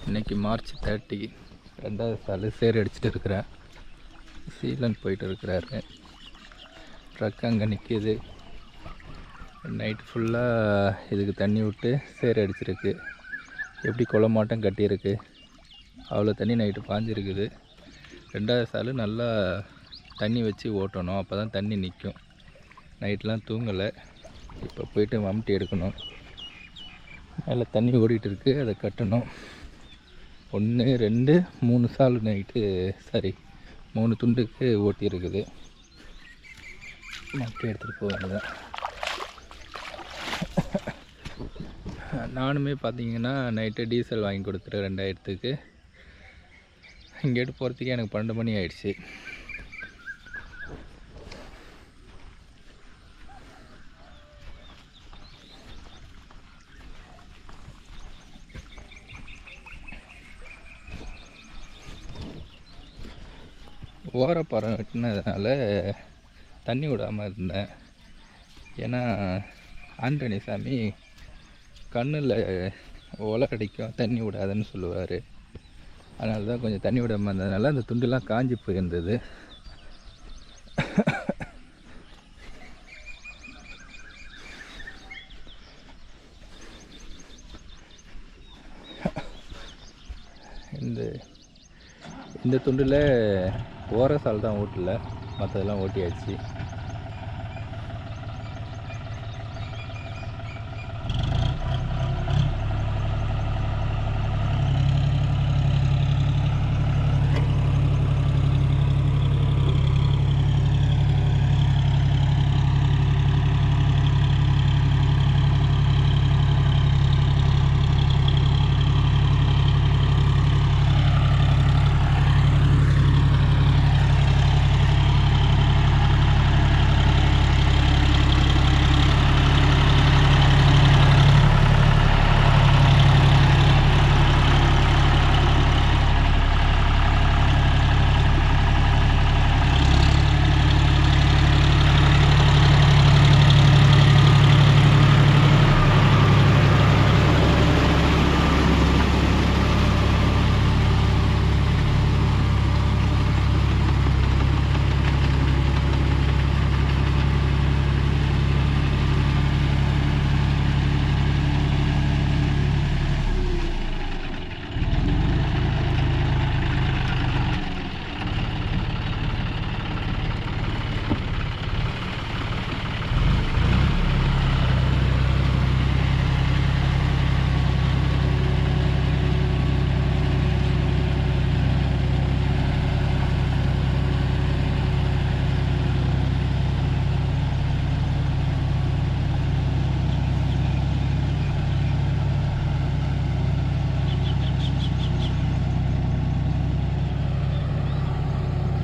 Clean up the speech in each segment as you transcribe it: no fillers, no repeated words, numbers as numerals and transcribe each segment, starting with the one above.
இன்றைக்கி மார்ச் 30 2வது சால் சேர் அடிச்சுட்டு இருக்கிறேன். சீலன் போயிட்டு இருக்கிறாரு. ட்ரக் அங்கே நிற்கிது. நைட்டு ஃபுல்லாக இதுக்கு தண்ணி விட்டு சேர் அடிச்சிருக்கு. எப்படி குளமாட்டம் கட்டியிருக்கு, அவ்வளோ தண்ணி நைட்டு பாஞ்சிருக்குது. 2வது சால் நல்லா தண்ணி வச்சு ஓட்டணும், அப்போ தான் தண்ணி நிற்கும். நைட்லாம் தூங்கலை. இப்போ போயிட்டு மம்டி எடுக்கணும். மேலே தண்ணி ஓடிட்டு இருக்குது, அதை கட்டணும். 1 2 3 சால் நைட்டு 3 துண்டுக்கு ஓட்டி இருக்குது. மம்டி எடுத்துகிட்டு போக வேண்டியதான். நானுமே பார்த்தீங்கன்னா நைட்டு டீசல் வாங்கி கொடுத்துட்டு 2000க்கு இங்கேட்டு போகிறதுக்கே எனக்கு 12 மணி ஆயிடுச்சு. ஓரப்பாறை வெட்டினதுனால தண்ணி விடாமல் இருந்தேன். ஏன்னா ஆண்டனி சாமி கண்ணில் ஒலை அடிக்கும், தண்ணி விடாதுன்னு சொல்லுவார். அதனால தான் கொஞ்சம் தண்ணி விடாமல் இருந்ததுனால அந்த துண்டுலாம் காஞ்சி போயிருந்தது. இந்த துண்டில் ஓர சால் தான் ஓட்டல, மற்றதெல்லாம் ஓட்டியாச்சு.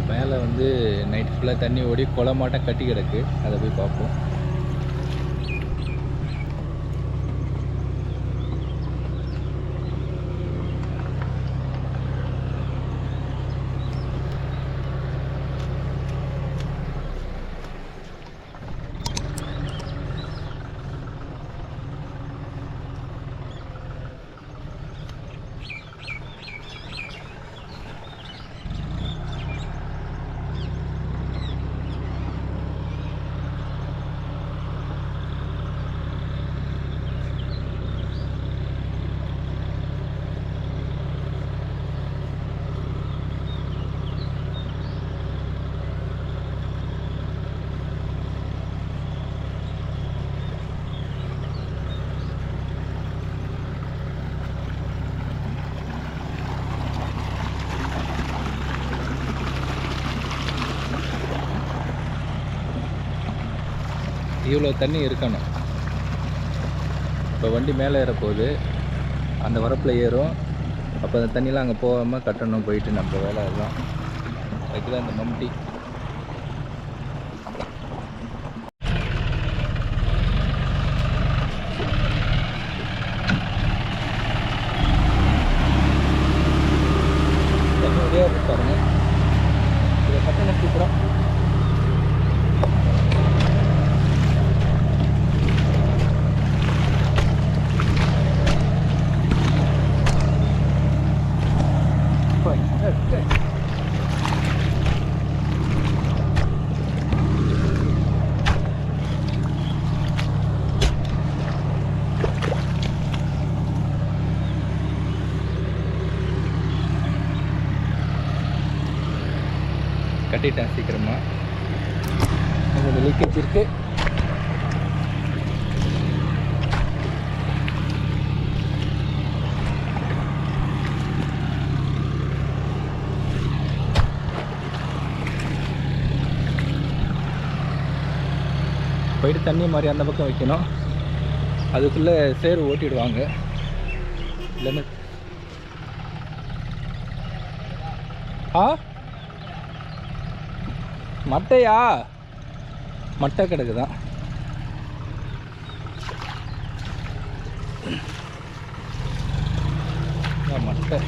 மேலே வந்து நைட் ஃபுல்லாக தண்ணி ஓடி குளமாட்டம் கட்டி கிடக்கு, அதை போய் பார்ப்போம். இவ்வளோ தண்ணி இருக்கணும். இப்போ வண்டி மேலே ஏறப்போகுது, அந்த வரப்பில் ஏறும். அப்போ அந்த தண்ணிலாம் அங்கே போகாமல் கட்டணும். போயிட்டு நம்ம வேலை எல்லாம் அதுக்கு தான் இந்த மம்டி. தண்ணி பாருங்க, இதை கட்டணம் சூப்பராக ஓட்டிட்டேன் சீக்கிரமாக. கொஞ்சம் லீக்கேஜ் இருக்குது. போயிட்டு தண்ணி மாதிரி அந்த பக்கம் வைக்கணும். அதுக்குள்ளே சேர் ஓட்டிடுவாங்க. இல்லைன்னு மட்டையா? மட்டை கிடக்குதான். மட்டை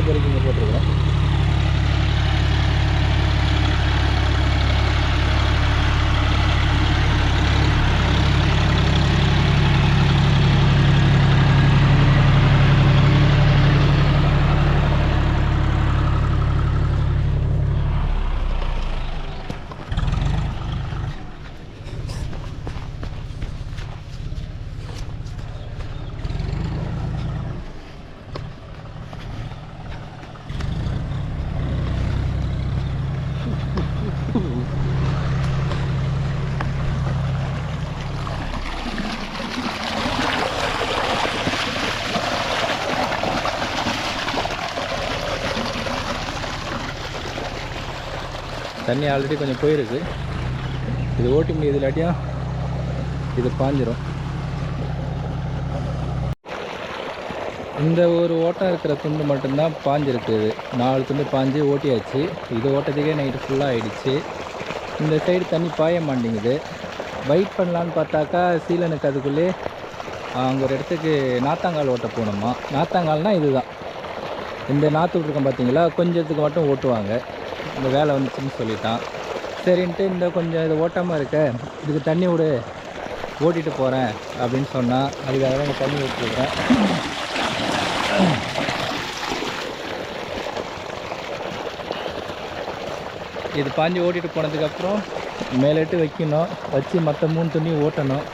பொறுக்கிங்க போட்டிருக்கிறோம். தண்ணி ஆல்ரெடி கொஞ்சம் போயிருக்கு. இது ஓட்டி முடியுது, இல்லாட்டியும் இது பாஞ்சிரும். இந்த ஒரு ஓட்டம் இருக்கிற துண்டு மட்டும்தான் பாஞ்சிருக்கு. இது 4 துண்டு பாஞ்சு ஓட்டியாச்சு. இது ஓட்டத்துக்கே நைட்டு ஃபுல்லாக ஆகிடுச்சு. இந்த சைடு தண்ணி பாய மாட்டேங்குது. வெயிட் பண்ணலான்னு பார்த்தாக்கா சீலனுக்கு அதுக்குள்ளே அங்கே ஒரு இடத்துக்கு நாத்தாங்கால் ஓட்ட போகணுமா. நாத்தாங்கால்னால் இது தான். இந்த நாற்று விட்ருக்கோம் பார்த்தீங்களா, கொஞ்சத்துக்கு மட்டும் ஓட்டுவாங்க. இந்த வேலை வந்துச்சுன்னு சொல்லிட்டான். சரின்ட்டு இந்த கொஞ்சம் இது ஓட்டாமல் இருக்க, இதுக்கு தண்ணி விடு, ஓட்டிகிட்டு போகிறேன் அப்படின்னு சொன்னால் அதுக்காக தான் தண்ணி விட்டுருக்கேன். இது பாஞ்சு ஓட்டிகிட்டு போனதுக்கப்புறம் மேலிட்டு வைக்கணும். வச்சு மற்ற 3 துணியும் ஓட்டணும்.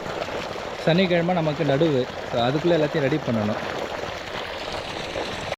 சனிக்கிழமை நமக்கு நடுவு, அதுக்குள்ளே எல்லாத்தையும் ரெடி பண்ணணும்.